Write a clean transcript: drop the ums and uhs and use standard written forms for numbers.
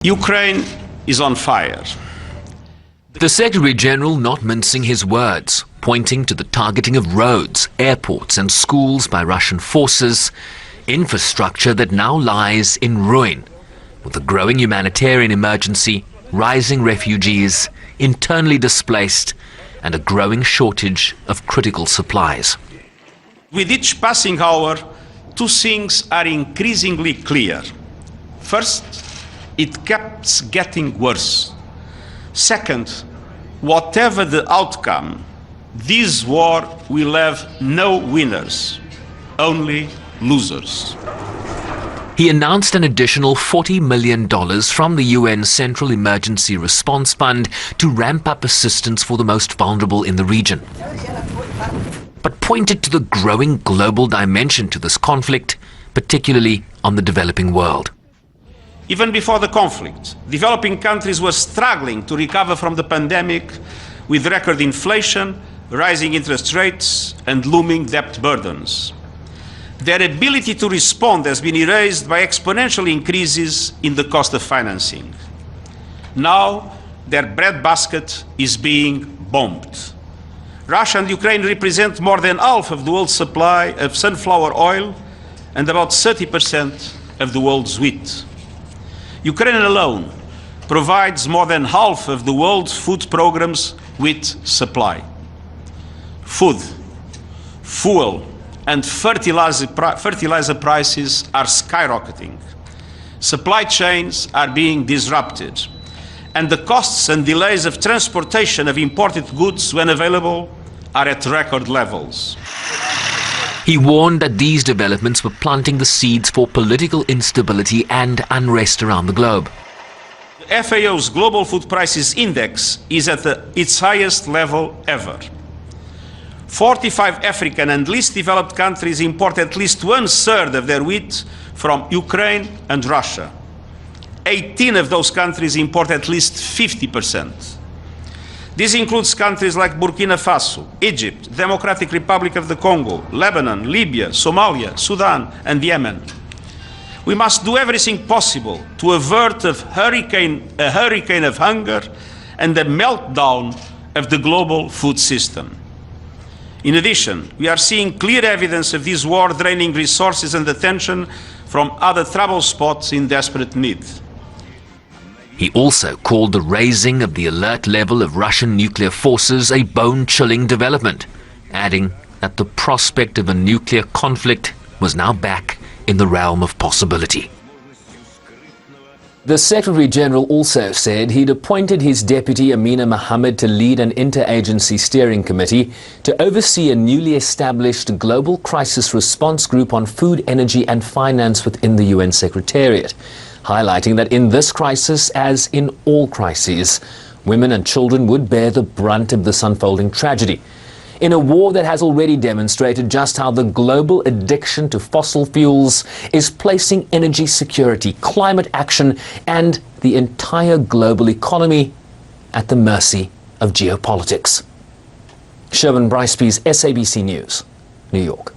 Ukraine is on fire. The Secretary General not mincing his words, pointing to the targeting of roads, airports and schools by Russian forces, infrastructure that now lies in ruin, with a growing humanitarian emergency, rising refugees, internally displaced, and a growing shortage of critical supplies. With each passing hour, two things are increasingly clear. First, it keeps getting worse. Second, whatever the outcome, this war will have no winners, only losers. He announced an additional $40 million from the UN Central Emergency Response Fund to ramp up assistance for the most vulnerable in the region, but pointed to the growing global dimension to this conflict, particularly on the developing world. Even before the conflict, developing countries were struggling to recover from the pandemic with record inflation, rising interest rates, and looming debt burdens. Their ability to respond has been erased by exponential increases in the cost of financing. Now, their breadbasket is being bombed. Russia and Ukraine represent more than half of the world's supply of sunflower oil and about 30% of the world's wheat. Ukraine alone provides more than half of the world's food programs with supply. Food, fuel, and fertilizer prices are skyrocketing. Supply chains are being disrupted, and the costs and delays of transportation of imported goods, when available, are at record levels. He warned that these developments were planting the seeds for political instability and unrest around the globe. The FAO's Global Food Prices Index is at its highest level ever. 45 African and least developed countries import at least 1/3 of their wheat from Ukraine and Russia. 18 of those countries import at least 50%. This includes countries like Burkina Faso, Egypt, Democratic Republic of the Congo, Lebanon, Libya, Somalia, Sudan, and Yemen. We must do everything possible to avert a hurricane of hunger and the meltdown of the global food system. In addition, we are seeing clear evidence of this war draining resources and attention from other trouble spots in desperate need. He also called the raising of the alert level of Russian nuclear forces a bone-chilling development, adding that the prospect of a nuclear conflict was now back in the realm of possibility. The Secretary General also said he'd appointed his deputy Amina Mohammed to lead an interagency steering committee to oversee a newly established global crisis response group on food, energy and finance within the UN Secretariat, highlighting that in this crisis, as in all crises, women and children would bear the brunt of this unfolding tragedy, in a war that has already demonstrated just how the global addiction to fossil fuels is placing energy security, climate action, and the entire global economy at the mercy of geopolitics. Sherwin Bryce-Pease, SABC News, New York.